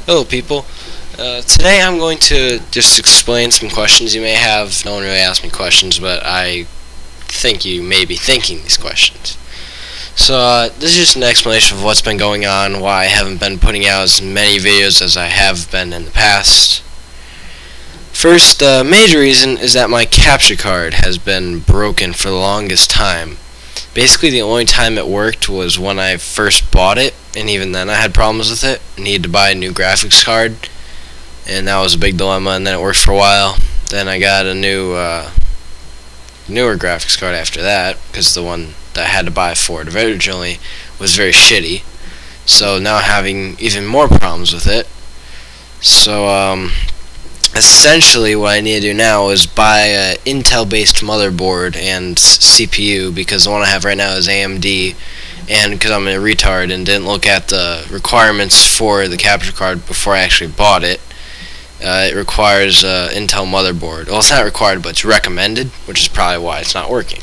Hello people, today I'm going to just explain some questions you may have. No one really asked me questions, but I think you may be thinking these questions. So this is just an explanation of what's been going on, why I haven't been putting out as many videos as I have been in the past. First, the major reason is that my capture card has been broken for the longest time. Basically, the only time it worked was when I first bought it, and even then I had problems with it. I needed to buy a new graphics card, and that was a big dilemma, and then it worked for a while. Then I got a newer graphics card after that, because the one that I had to buy for it originally was very shitty. So now I'm having even more problems with it. So, essentially what I need to do now is buy an Intel-based motherboard and CPU, because the one I have right now is AMD, and because I'm a retard and didn't look at the requirements for the capture card before I actually bought it. It requires an Intel motherboard. Well, it's not required, but it's recommended, which is probably why it's not working.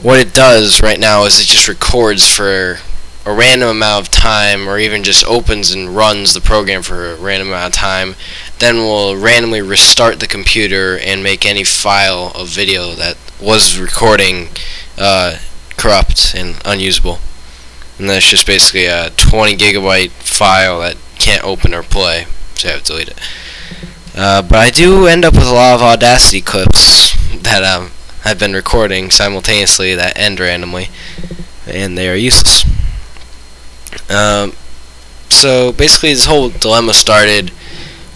What it does right now is it just records for a random amount of time, or even just opens and runs the program for a random amount of time, then will randomly restart the computer and make any file of video that was recording corrupt and unusable. And that's just basically a 20 gigabyte file that can't open or play, so I have to delete it. But I do end up with a lot of Audacity clips that I've been recording simultaneously that end randomly, and they are useless. So basically this whole dilemma started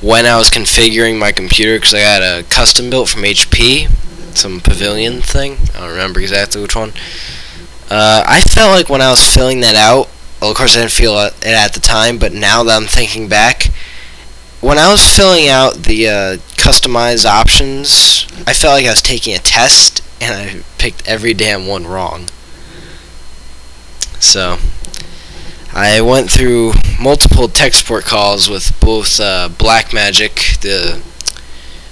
when I was configuring my computer, because I got a custom built from HP, some pavilion thing, I don't remember exactly which one. I felt like when I was filling that out, well, of course I didn't feel it at the time, but now that I'm thinking back, when I was filling out the customized options, I felt like I was taking a test and I picked every damn one wrong. So I went through multiple tech support calls with both Blackmagic, the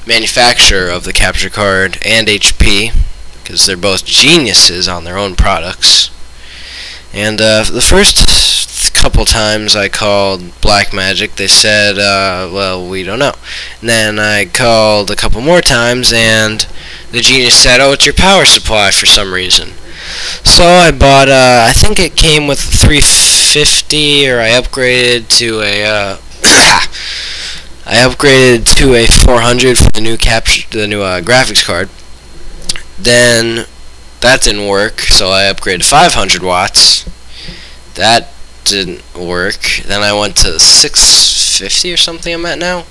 manufacturer of the capture card, and HP, because they're both geniuses on their own products. And the first couple times I called Blackmagic, they said, well, we don't know. And then I called a couple more times, and the genius said, oh, it's your power supply for some reason. So I bought, I think it came with 350, or I upgraded to a, I upgraded to a 400 for the new graphics card. Then that didn't work, so I upgraded to 500 watts. That didn't work. Then I went to 650 or something I'm at now.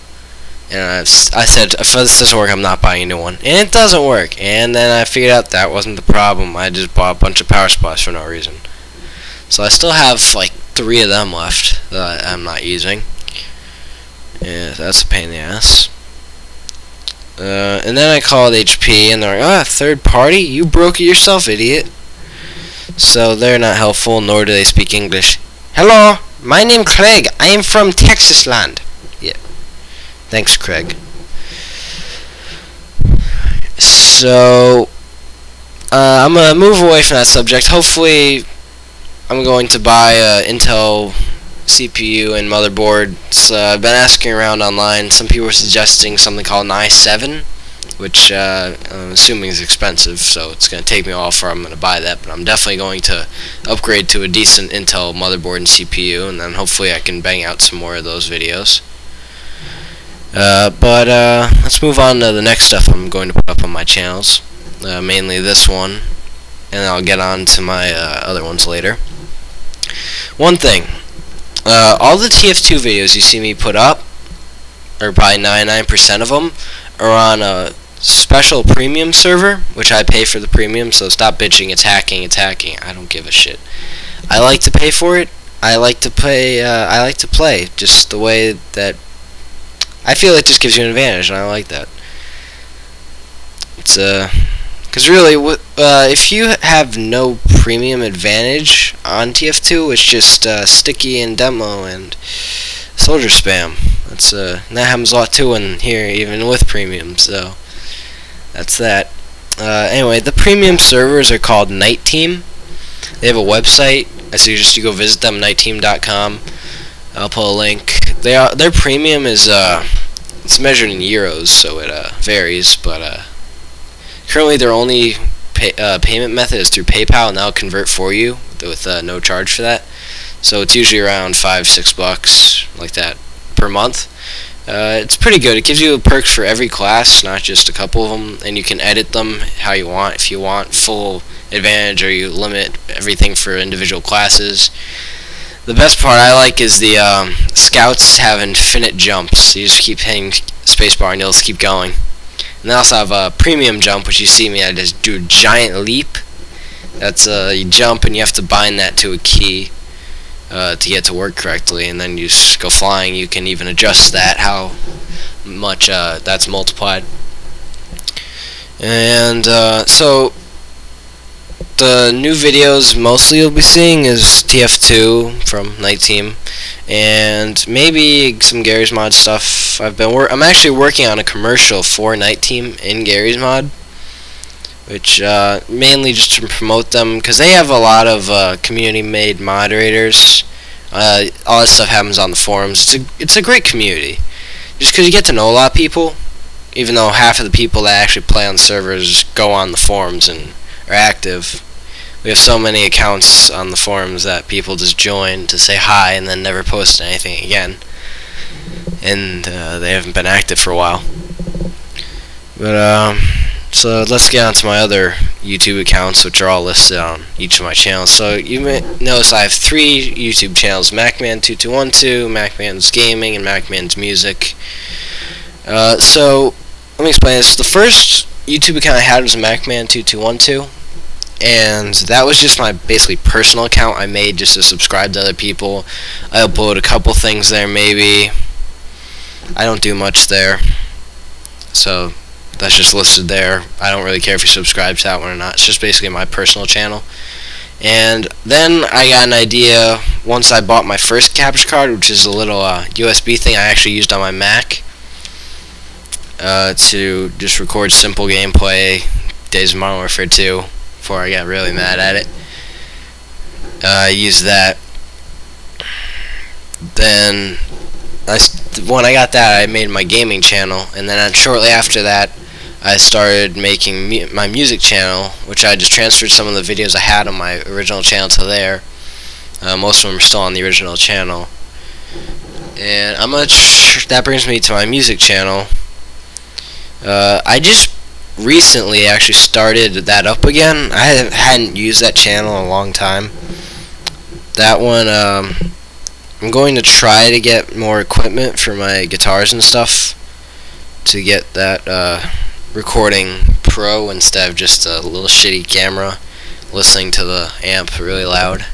And I said, if this doesn't work, I'm not buying a new one. And it doesn't work. And then I figured out that wasn't the problem. I just bought a bunch of power supplies for no reason. So I still have like 3 of them left that I'm not using. Yeah, that's a pain in the ass. And then I called HP, and they're like, third party? You broke it yourself, idiot. So they're not helpful, nor do they speak English. Hello, my name's Craig. I am from Texas land. Yeah. Thanks, Craig. So, I'm going to move away from that subject. Hopefully, I'm going to buy an Intel CPU and motherboard. So, I've been asking around online. Some people are suggesting something called an i7, which I'm assuming is expensive, so it's going to take me a while before I'm going to buy that. But I'm definitely going to upgrade to a decent Intel motherboard and CPU, and then hopefully I can bang out some more of those videos. But let's move on to the next stuff I'm going to put up on my channels, mainly this one, and I'll get on to my other ones later. One thing, all the TF2 videos you see me put up, or probably 99% of them, are on a special premium server, which I pay for the premium, so stop bitching, it's hacking, I don't give a shit. I like to pay for it, I like to play, just the way that I feel it just gives you an advantage, and I like that. It's because really, if you have no premium advantage on TF2, it's just sticky and demo and soldier spam. That's that happens a lot too in here, even with premium. So that's that. Anyway, the premium servers are called Night Team. They have a website. I suggest you go visit them, nightteam.com. I'll put a link their premium is it's measured in euros, so it varies. But currently, their only payment method is through PayPal, and that'll convert for you with no charge for that. So it's usually around $5-6 like that per month. It's pretty good. It gives you perks for every class, not just a couple of them, and you can edit them how you want. If you want full advantage, or you limit everything for individual classes. The best part I like is the scouts have infinite jumps. You just keep hitting spacebar and you'll just keep going. And they also have a premium jump, which you see me, I just do a giant leap. That's you jump and you have to bind that to a key to get to work correctly, and then you just go flying. You can even adjust that, how much that's multiplied. And so the new videos mostly you'll be seeing is TF2 from Night Team, and maybe some Gary's Mod stuff. I'm actually working on a commercial for Night Team in Gary's Mod, which mainly just to promote them, because they have a lot of community-made moderators. All this stuff happens on the forums. It's a great community, just because you get to know a lot of people, even though half of the people that actually play on servers go on the forums and are active. We have so many accounts on the forums that people just join to say hi and then never post anything again, and they haven't been active for a while. But so let's get on to my other YouTube accounts, which are all listed on each of my channels. So you may notice I have 3 YouTube channels: MacMan2212, MacMan's Gaming, and MacMan's Music. So let me explain this. The first YouTube account I had was MacMan2212, and that was just my basically personal account I made just to subscribe to other people. I upload a couple things there, maybe. I don't do much there, so that's just listed there. I don't really care if you subscribe to that one or not. It's just basically my personal channel. And then I got an idea once I bought my first capture card, which is a little USB thing I actually used on my Mac to just record simple gameplay, Days of Modern Warfare 2, before I got really mad at it. I used that. Then when I got that, I made my gaming channel, and then shortly after that I started making my music channel, which I just transferred some of the videos I had on my original channel to there. Most of them are still on the original channel. And that brings me to my music channel. I just recently actually started that up again. I hadn't used that channel in a long time. That one, I'm going to try to get more equipment for my guitars and stuff to get that recording pro instead of just a little shitty camera listening to the amp really loud.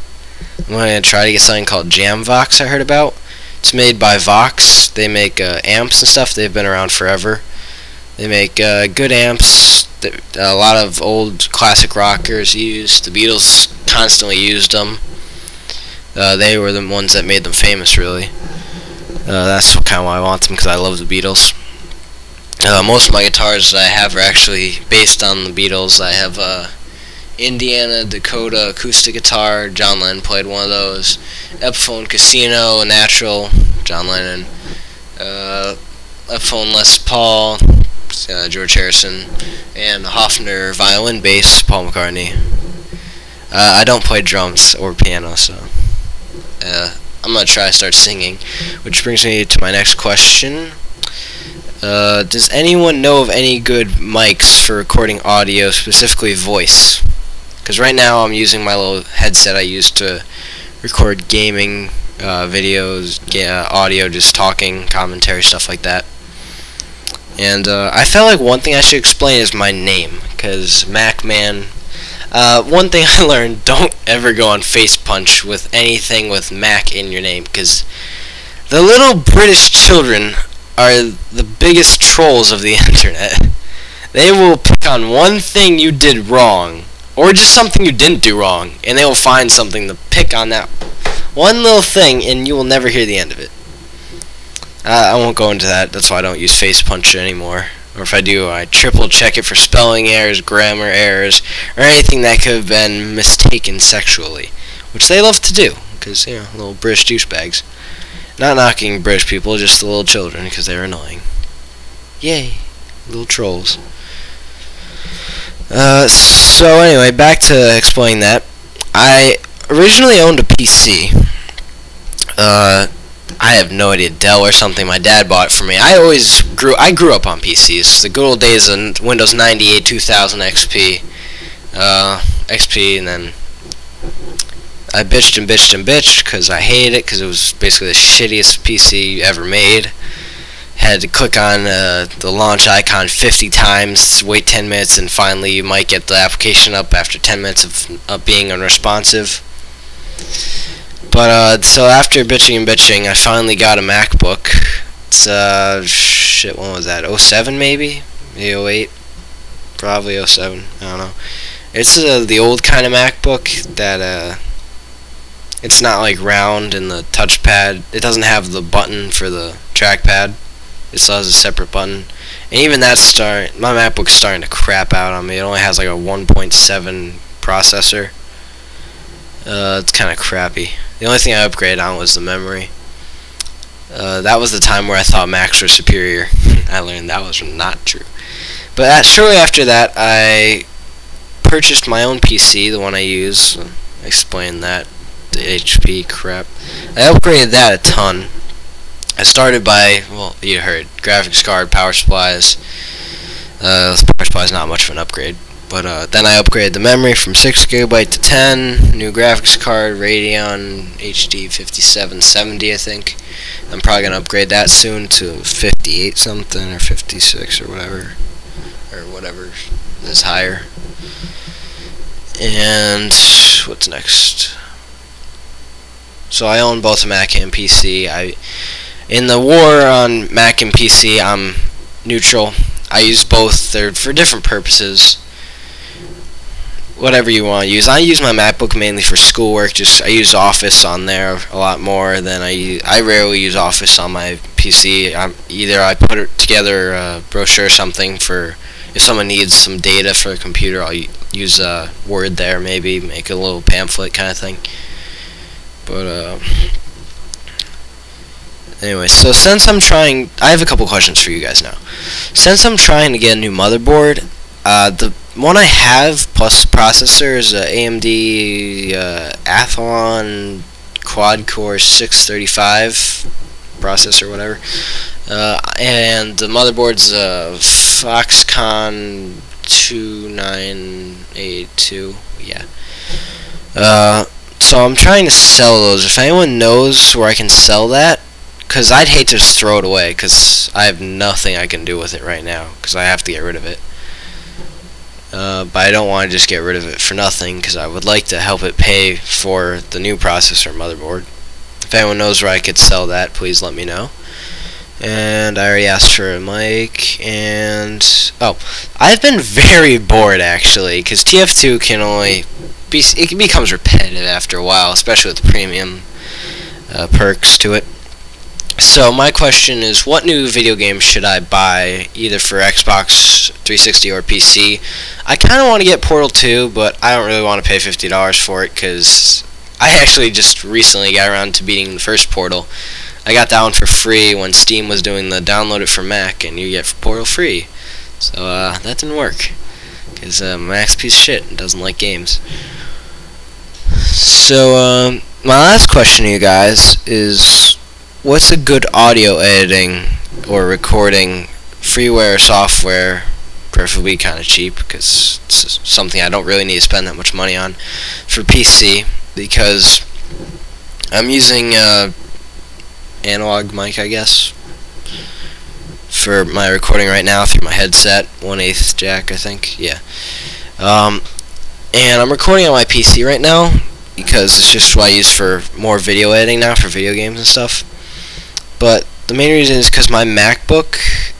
I'm going to try to get something called Jamvox I heard about. It's made by Vox. They make amps and stuff. They've been around forever. They make good amps that a lot of old classic rockers use. The Beatles constantly used them. They were the ones that made them famous, really. That's kind of why I want them, because I love the Beatles. Most of my guitars that I have are actually based on the Beatles. I have Indiana Dakota acoustic guitar. John Lennon played one of those. Epiphone Casino, Natural, John Lennon. Epiphone Les Paul, George Harrison. And Hofner violin bass, Paul McCartney. I don't play drums or piano, so I'm going to try to start singing. Which brings me to my next question. Does anyone know of any good mics for recording audio, specifically voice? Because right now I'm using my little headset I use to record gaming videos, audio, just talking, commentary, stuff like that. And I felt like one thing I should explain is my name, because MacMan. One thing I learned: don't ever go on FacePunch with anything with Mac in your name, because the little British children are the biggest trolls of the internet. They will pick on one thing you did wrong, or just something you didn't do wrong, and they will find something to pick on that one little thing, and you will never hear the end of it. I won't go into that. That's why I don't use FacePunch anymore. Or if I do, I triple check it for spelling errors, grammar errors, or anything that could have been mistaken sexually, which they love to do, because, you know, little British douchebags. Not knocking British people, just the little children, because they're annoying. Yay, little trolls. So anyway, back to explaining that. I originally owned a PC. I have no idea, Dell or something. My dad bought it for me. I grew up on PCs. The good old days of Windows 98, 2000 XP, and then I bitched and bitched and bitched because I hated it because it was basically the shittiest PC ever made. Had to click on the launch icon 50 times, wait 10 minutes, and finally you might get the application up after 10 minutes of being unresponsive. But so after bitching and bitching, I finally got a MacBook. It's shit, when was that? 07 maybe? Maybe 08? Probably 07. I don't know. It's the old kind of MacBook that it's not like round and the touchpad. It doesn't have the button for the trackpad. It still has a separate button. And even that's my MacBook's starting to crap out on me. It only has like a 1.7 processor. It's kind of crappy. The only thing I upgraded on was the memory. That was the time where I thought Macs were superior. I learned that was not true. But shortly after that, I purchased my own PC, the one I use. I explained that. The HP crap. I upgraded that a ton. I started by, well, you heard, graphics card, power supplies. Power supply is not much of an upgrade. But then I upgraded the memory from 6 GB to 10, new graphics card, Radeon HD 5770, I think. I'm probably going to upgrade that soon to 58 something, or 56, or whatever is higher. And what's next? So I own both a Mac and PC. In the war on Mac and PC, I'm neutral. I use both. They're for different purposes. Whatever you want to use. I use my MacBook mainly for schoolwork. I use Office on there a lot more than I rarely use Office on my PC. Either I put it together a brochure or something for if someone needs some data for a computer. I'll use Word there, maybe make a little pamphlet kind of thing. But anyway, so since I'm trying, I have a couple questions for you guys now. Since I'm trying to get a new motherboard, the one I have plus processor is a AMD Athlon quad-core 635 processor, whatever. And the motherboard's a Foxconn 2982. Yeah. So I'm trying to sell those. If anyone knows where I can sell that, because I'd hate to just throw it away, because I have nothing I can do with it right now, because I have to get rid of it. But I don't want to just get rid of it for nothing, because I would like to help it pay for the new processor motherboard. If anyone knows where I could sell that, please let me know. And I already asked for a mic, and oh, I've been very bored actually, because TF2 can only it becomes repetitive after a while, especially with the premium perks to it. So my question is, what new video game should I buy, either for Xbox 360 or PC? I kind of want to get Portal 2, but I don't really want to pay $50 for it, because I actually just recently got around to beating the first Portal. I got that one for free when Steam was doing the download it for Mac, and you get Portal free. So that didn't work, because Mac's a piece of shit and doesn't like games. So my last question to you guys is, what's a good audio editing or recording freeware or software, preferably kind of cheap, because it's something I don't really need to spend that much money on, for PC, because I'm using analog mic, I guess, for my recording right now through my headset, 1/8 jack, I think, yeah. And I'm recording on my PC right now because it's just what I use for more video editing now for video games and stuff. But the main reason is because my MacBook's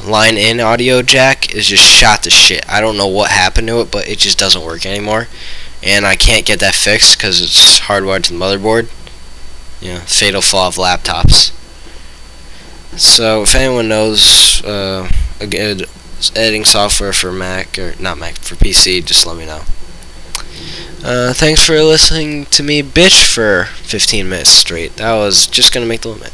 line-in audio jack is just shot to shit. I don't know what happened to it, but it just doesn't work anymore, and I can't get that fixed because it's hardwired to the motherboard. You know, fatal flaw of laptops. So if anyone knows a good editing software for Mac, or not Mac, for PC, just let me know. Thanks for listening to me bitch for 15 minutes straight. That was just gonna make the limit.